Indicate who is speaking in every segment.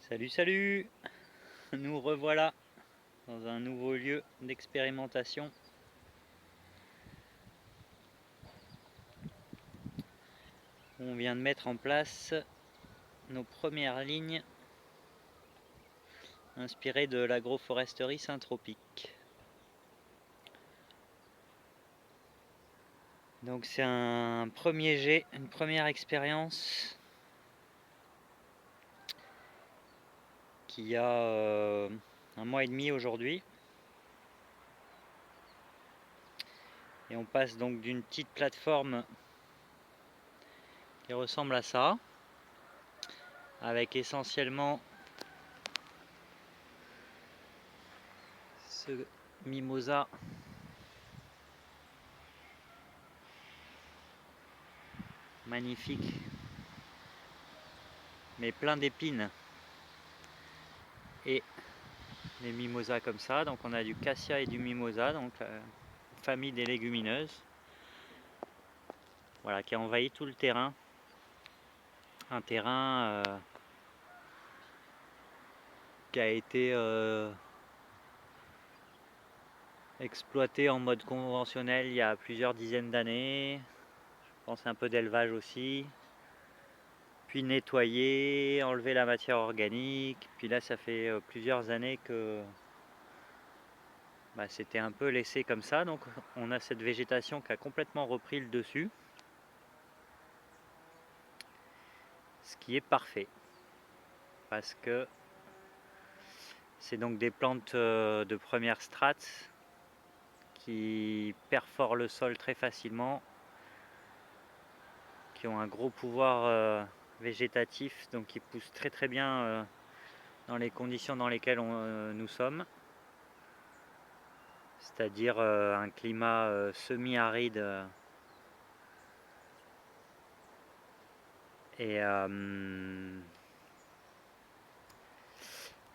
Speaker 1: Salut, salut! Nous revoilà dans un nouveau lieu d'expérimentation. On vient de mettre en place nos premières lignes inspirées de l'agroforesterie syntropique. Donc c'est un premier jet, une première expérience qui a un mois et demi aujourd'hui. Et on passe donc d'une petite plateforme qui ressemble à ça, avec essentiellement ce mimosa magnifique, mais plein d'épines, et des mimosas comme ça. Donc on a du cassia et du mimosa, donc la famille des légumineuses, voilà, qui a envahi tout le terrain. Un terrain qui a été exploité en mode conventionnel il y a plusieurs dizaines d'années. Je pense un peu d'élevage aussi. Puis nettoyer, enlever la matière organique. Puis là, ça fait plusieurs années que c'était un peu laissé comme ça. Donc on a cette végétation qui a complètement repris le dessus. Ce qui est parfait. Parce que c'est donc des plantes de première strate qui perforent le sol très facilement, qui ont un gros pouvoir végétatif, donc qui poussent très très bien dans les conditions dans lesquelles nous sommes, c'est-à-dire un climat semi-aride et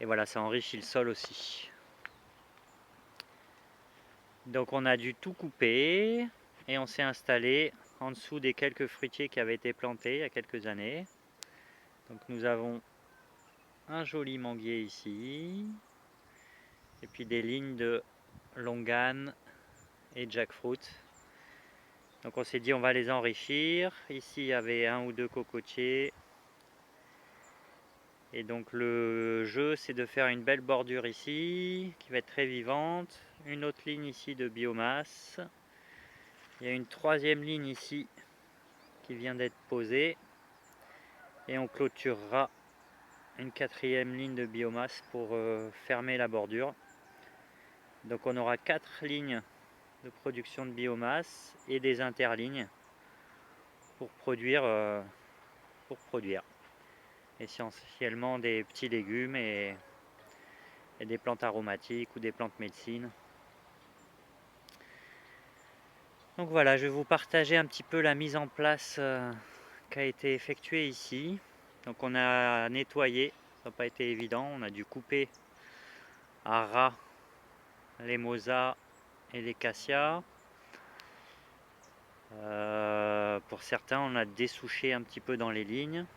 Speaker 1: voilà, ça enrichit le sol aussi. Donc on a dû tout couper et on s'est installé en dessous des quelques fruitiers qui avaient été plantés il y a quelques années. Donc nous avons un joli manguier ici, et puis des lignes de longan et jackfruit. Donc on s'est dit on va les enrichir. Ici il y avait un ou deux cocotiers. Et donc le jeu c'est de faire une belle bordure ici, qui va être très vivante. Une autre ligne ici de biomasse. Il y a une troisième ligne ici qui vient d'être posée. Et on clôturera une quatrième ligne de biomasse pour fermer la bordure. Donc on aura 4 lignes de production de biomasse et des interlignes pour produire essentiellement des petits légumes et des plantes aromatiques ou des plantes médecine. Donc voilà, je vais vous partager un petit peu la mise en place qui a été effectuée ici. Donc on a nettoyé, ça n'a pas été évident, on a dû couper à ras les mimosas et les cassias. Pour certains, on a dessouché un petit peu dans les lignes.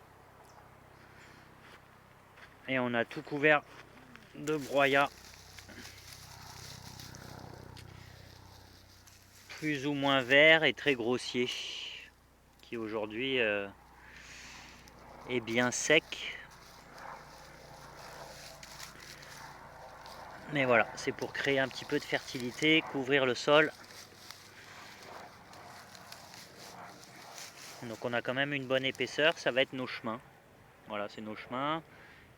Speaker 1: Et on a tout couvert de broyat plus ou moins vert et très grossier, qui aujourd'hui est bien sec. Mais voilà, c'est pour créer un petit peu de fertilité, couvrir le sol. Donc on a quand même une bonne épaisseur, ça va être nos chemins. Voilà, c'est nos chemins.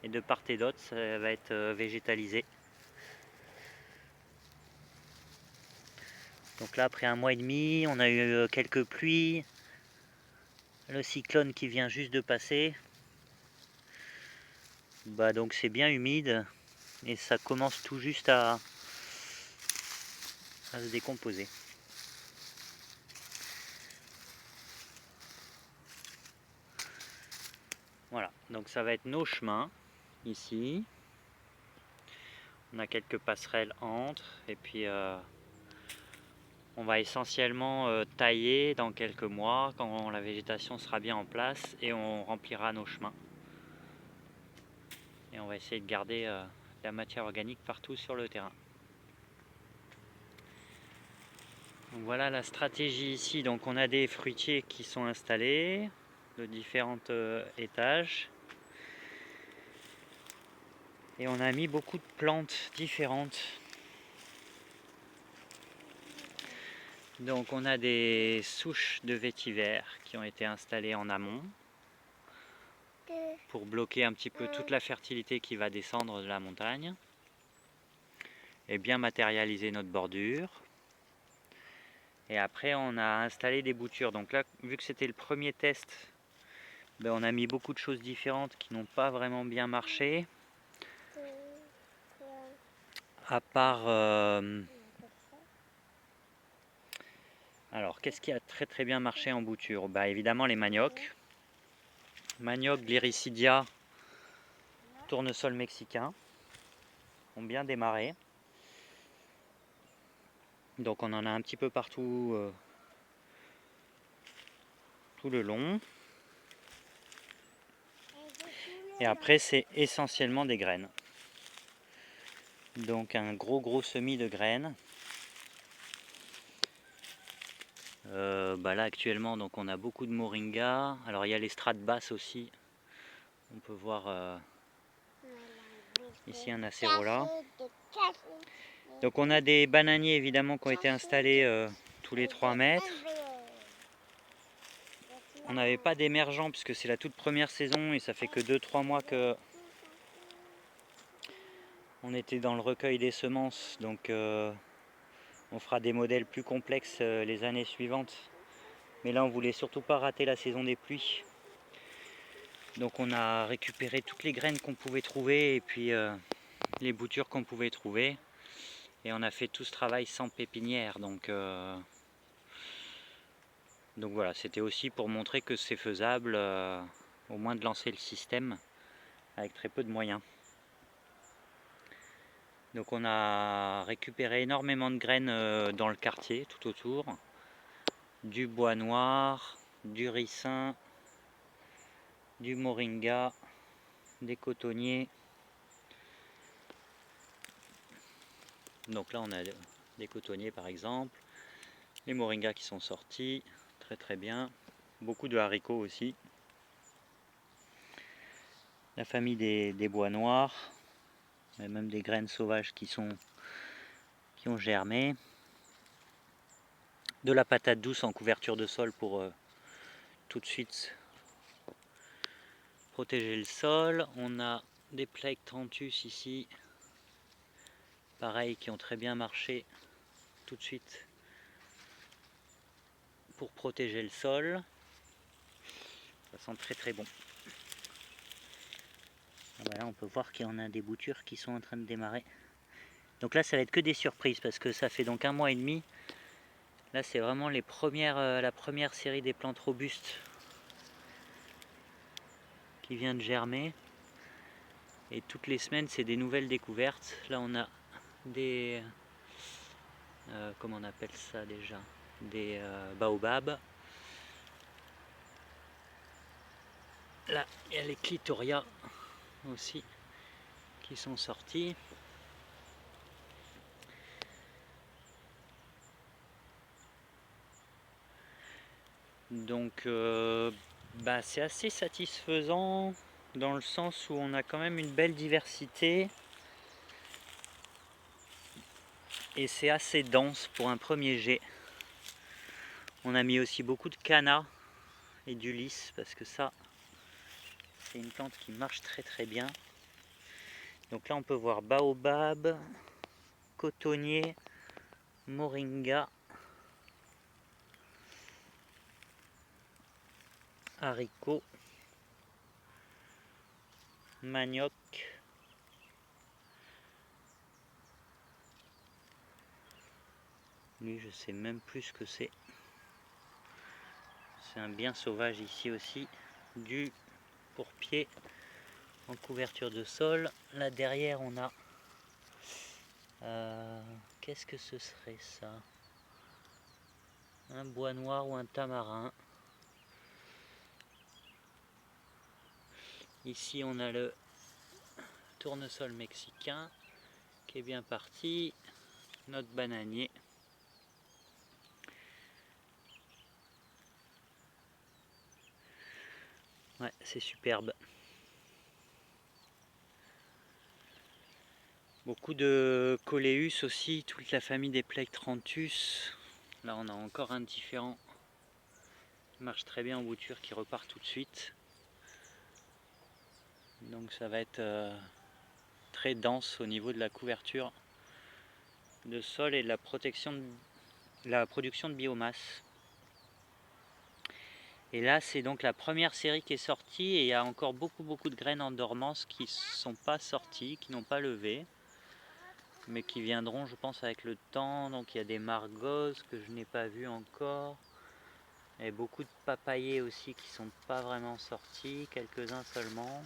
Speaker 1: Et de part et d'autre, ça va être végétalisé. Donc là, après un mois et demi, on a eu quelques pluies. Le cyclone qui vient juste de passer. Donc c'est bien humide. Et ça commence tout juste à se décomposer. Voilà, donc ça va être nos chemins ici. On a quelques passerelles entre, et puis on va essentiellement tailler dans quelques mois quand la végétation sera bien en place, et on remplira nos chemins. Et on va essayer de garder la matière organique partout sur le terrain. Donc voilà la stratégie ici. Donc on a des fruitiers qui sont installés de différents étages. Et on a mis beaucoup de plantes différentes. Donc on a des souches de vétiver qui ont été installées en amont pour bloquer un petit peu toute la fertilité qui va descendre de la montagne et bien matérialiser notre bordure. Et après on a installé des boutures. Donc là, vu que c'était le premier test, ben on a mis beaucoup de choses différentes qui n'ont pas vraiment bien marché. À part... alors, qu'est-ce qui a très très bien marché en bouture? Bah, évidemment les maniocs. Manioc, gliricidia, tournesol mexicain ont bien démarré. Donc on en a un petit peu partout tout le long. Et après c'est essentiellement des graines. Donc un gros semis de graines. Là actuellement donc on a beaucoup de moringa. Alors il y a les strates basses aussi. On peut voir ici un acérola. Donc on a des bananiers évidemment qui ont été installés tous les 3 mètres. On n'avait pas d'émergents puisque c'est la toute première saison et ça fait que 2-3 mois que on était dans le recueil des semences. Donc on fera des modèles plus complexes les années suivantes. Mais là on voulait surtout pas rater la saison des pluies. Donc on a récupéré toutes les graines qu'on pouvait trouver et puis les boutures qu'on pouvait trouver. Et on a fait tout ce travail sans pépinière. Donc voilà, c'était aussi pour montrer que c'est faisable, au moins de lancer le système avec très peu de moyens. Donc on a récupéré énormément de graines dans le quartier, tout autour. Du bois noir, du ricin, du moringa, des cotonniers. Donc là on a des cotonniers par exemple, les moringas qui sont sortis, très bien. Beaucoup de haricots aussi. La famille des bois noirs, mais même des graines sauvages qui ont germé. De la patate douce en couverture de sol pour tout de suite protéger le sol. On a des Plectranthus ici, pareil, qui ont très bien marché tout de suite pour protéger le sol. Ça sent très bon. Voilà, on peut voir qu'il y en a des boutures qui sont en train de démarrer. Donc là ça va être que des surprises parce que ça fait donc 1 mois et demi. Là c'est vraiment la première série des plantes robustes qui vient de germer. Et toutes les semaines c'est des nouvelles découvertes. Là on a des... comment on appelle ça déjà? Des baobabs. Là il y a les clitoria aussi qui sont sortis. Donc c'est assez satisfaisant dans le sens où on a quand même une belle diversité et c'est assez dense pour un premier jet. On a mis aussi beaucoup de canna et d'ulysse parce que ça c'est une plante qui marche très bien. Donc là on peut voir baobab, cotonnier, moringa, haricots, manioc, lui je sais même plus ce que c'est. C'est un bien sauvage ici aussi, du pourpier en couverture de sol. Là derrière on a qu'est-ce que ce serait ça? Un bois noir ou un tamarin. Ici on a le tournesol mexicain qui est bien parti, notre bananier. Ouais, c'est superbe. Beaucoup de coléus aussi, toute la famille des Plectranthus. Là on a encore un différent qui marche très bien en bouture qui repart tout de suite. Donc ça va être très dense au niveau de la couverture de sol et de la protection de la production de biomasse. Et là c'est donc la première série qui est sortie et il y a encore beaucoup de graines en dormance qui ne sont pas sorties, qui n'ont pas levé, mais qui viendront je pense avec le temps. Donc il y a des margoses que je n'ai pas vues encore, et beaucoup de papayers aussi qui sont pas vraiment sortis, quelques-uns seulement.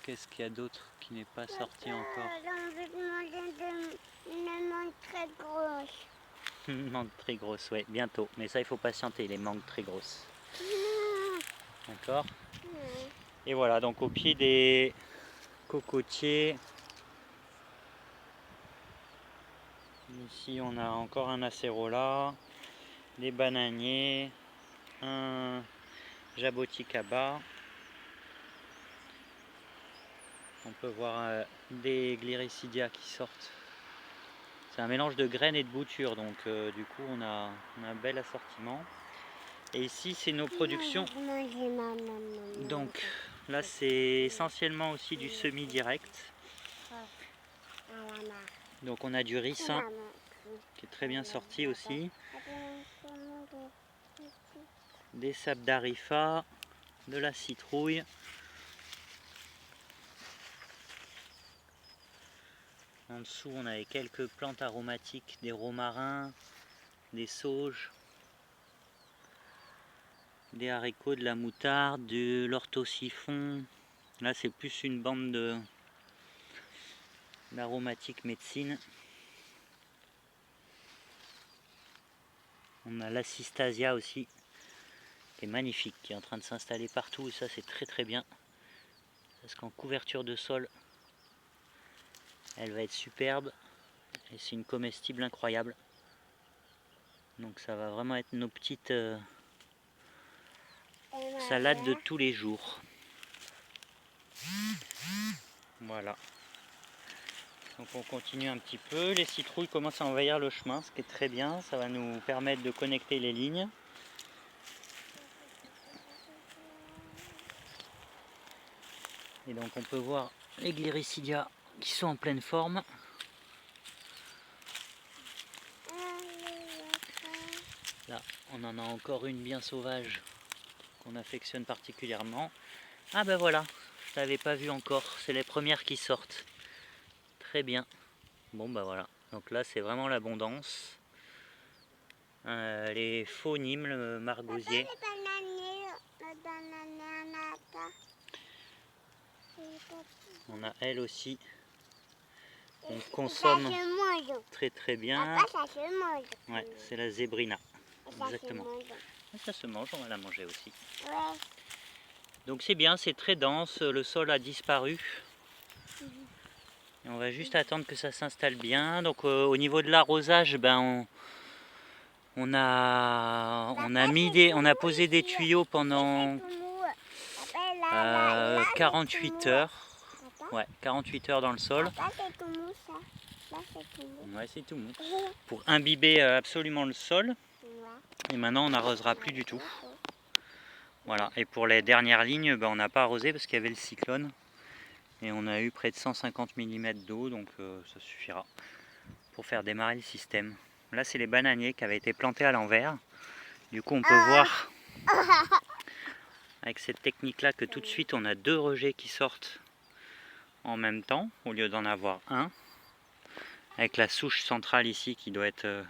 Speaker 1: Qu'est-ce qu'il y a d'autre qui n'est pas sorti encore?
Speaker 2: On veut demander une mangue très grosse.
Speaker 1: Une mangue très grosse, ouais, bientôt. Mais ça, il faut patienter, les mangues très grosses. D'accord? Et voilà, donc au pied des cocotiers, ici on a encore un acérola, des bananiers, un jaboticaba. On peut voir des gliricidia qui sortent. C'est un mélange de graines et de boutures, donc du coup on a un bel assortiment. Et ici c'est nos productions. Donc là c'est essentiellement aussi du semi-direct. Donc on a du ricin qui est très bien sorti aussi. Des sabdarifa, de la citrouille. En dessous on avait quelques plantes aromatiques, des romarins, des sauges, des haricots, de la moutarde, de l'orthosiphon. Là c'est plus une bande d'aromatique médecine. On a l'assistasia aussi, qui est magnifique, qui est en train de s'installer partout, et ça c'est très bien. Parce qu'en couverture de sol, elle va être superbe, et c'est une comestible incroyable. Donc ça va vraiment être nos petites salades de tous les jours. Voilà. Donc on continue un petit peu, les citrouilles commencent à envahir le chemin, ce qui est très bien, ça va nous permettre de connecter les lignes. Et donc on peut voir les gliricidia qui sont en pleine forme. Là on en a encore une bien sauvage qu'on affectionne particulièrement. Ah ben voilà, je l'avais pas vu encore, c'est les premières qui sortent. Très bien. Bon ben voilà, donc là c'est vraiment l'abondance. Les faux nimes, le margosier. On a elle aussi qu'on consomme très bien. Ouais, c'est la zébrina. Exactement. Ça se mange, on va la manger aussi. Donc c'est bien, c'est très dense, le sol a disparu. Et on va juste attendre que ça s'installe bien. Donc au niveau de l'arrosage, ben on a posé des tuyaux pendant 48 heures. Ouais, 48 heures dans le sol. Ouais, c'est tout mou. Pour imbiber absolument le sol. Et maintenant on n'arrosera plus du tout. Voilà, et pour les dernières lignes, ben, on n'a pas arrosé parce qu'il y avait le cyclone. Et on a eu près de 150 mm d'eau, donc ça suffira pour faire démarrer le système. Là c'est les bananiers qui avaient été plantés à l'envers. Du coup on peut voir avec cette technique là que tout de suite on a deux rejets qui sortent en même temps au lieu d'en avoir un. Avec la souche centrale ici qui doit être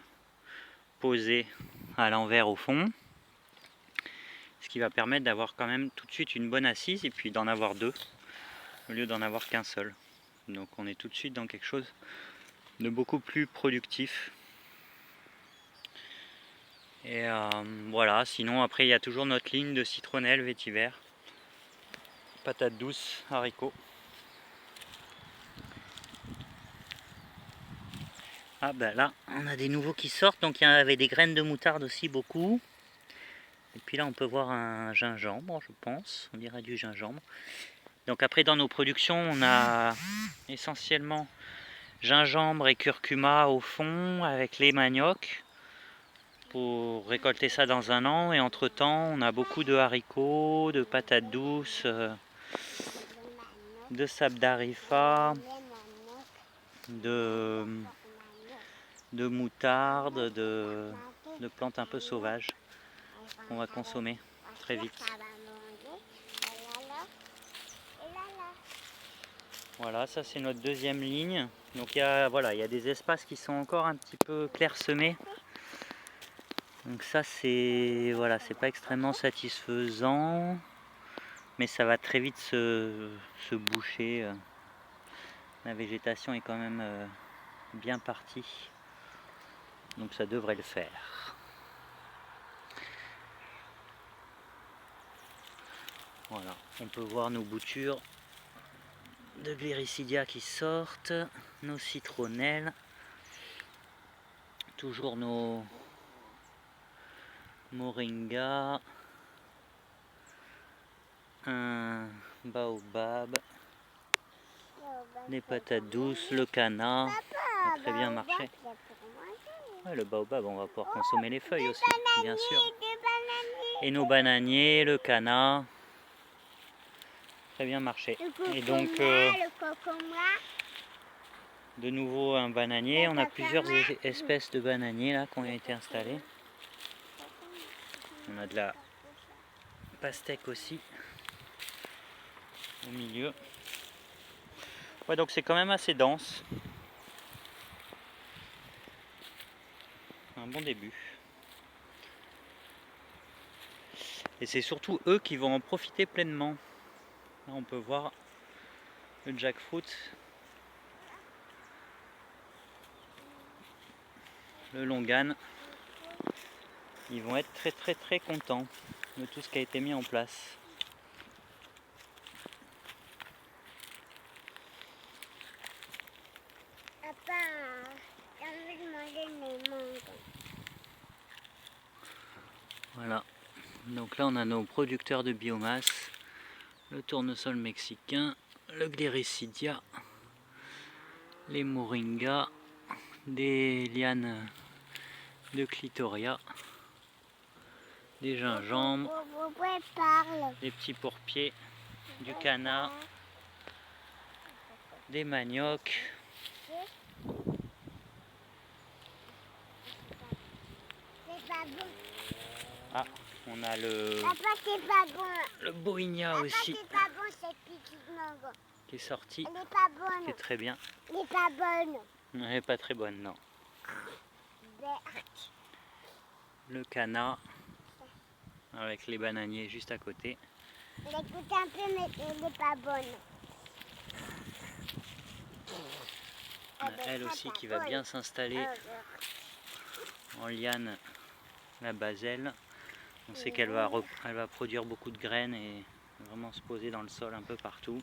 Speaker 1: posée à l'envers au fond. Ce qui va permettre d'avoir quand même tout de suite une bonne assise et puis d'en avoir deux au lieu d'en avoir qu'un seul. Donc on est tout de suite dans quelque chose de beaucoup plus productif. Et voilà, sinon après il y a toujours notre ligne de citronnelle vétiver Patates douces, haricots. Ah ben là, on a des nouveaux qui sortent, donc il y avait des graines de moutarde aussi, beaucoup. Et puis là, on peut voir un gingembre, je pense, on dirait du gingembre. Donc après, dans nos productions, on a essentiellement gingembre et curcuma au fond, avec les maniocs, pour récolter ça dans un an. Et entre-temps, on a beaucoup de haricots, de patates douces, de sabdarifa, de moutarde, de plantes un peu sauvages qu'on va consommer très vite. Voilà, ça c'est notre deuxième ligne. Donc il y a des espaces qui sont encore un petit peu clairsemés. Donc ça c'est pas extrêmement satisfaisant, mais ça va très vite se boucher. La végétation est quand même bien partie, donc ça devrait le faire. Voilà, on peut voir nos boutures de Gliricidia qui sortent, nos citronnelles, toujours nos moringa, un baobab, les patates douces, le canard, ça a très bien marché. Ouais, le baobab, on va pouvoir consommer les feuilles aussi, bien sûr. Et nos bananiers, le canard, très bien marché. Et donc, de nouveau un bananier, on a plusieurs espèces de bananiers là qui ont été installés. On a de la pastèque aussi au milieu. Ouais, donc c'est quand même assez dense. Un bon début. Et c'est surtout eux qui vont en profiter pleinement. Là on peut voir le jackfruit, le longan. Ils vont être très contents de tout ce qui a été mis en place.
Speaker 2: Papa, j'ai envie de manger mes mangues.
Speaker 1: Voilà. Donc là on a nos producteurs de biomasse, le tournesol mexicain, le gliricidia, les moringas, des lianes de clitoria, des gingembres, des petits pourpiers, du canard, des maniocs.
Speaker 2: C'est pas bon.
Speaker 1: Ah, on a
Speaker 2: Papa, c'est pas bon.
Speaker 1: le bohigna
Speaker 2: Papa,
Speaker 1: aussi
Speaker 2: c'est pas bon cette petite mangue.
Speaker 1: qui est sorti,
Speaker 2: Elle est pas
Speaker 1: qui
Speaker 2: bonne.
Speaker 1: est très bien.
Speaker 2: Elle est pas bonne.
Speaker 1: Elle n'est pas très bonne, non.
Speaker 2: Verte.
Speaker 1: Le canard avec les bananiers juste à côté.
Speaker 2: Elle écoute un peu, mais elle n'est pas bonne.
Speaker 1: On a elle aussi qui va bien s'installer en liane, la baselle. On sait qu'elle va produire beaucoup de graines et vraiment se poser dans le sol un peu partout.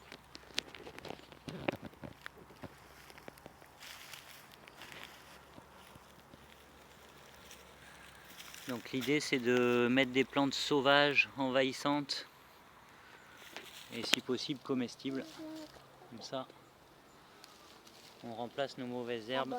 Speaker 1: Donc l'idée c'est de mettre des plantes sauvages, envahissantes et si possible comestibles. Comme ça, on remplace nos mauvaises herbes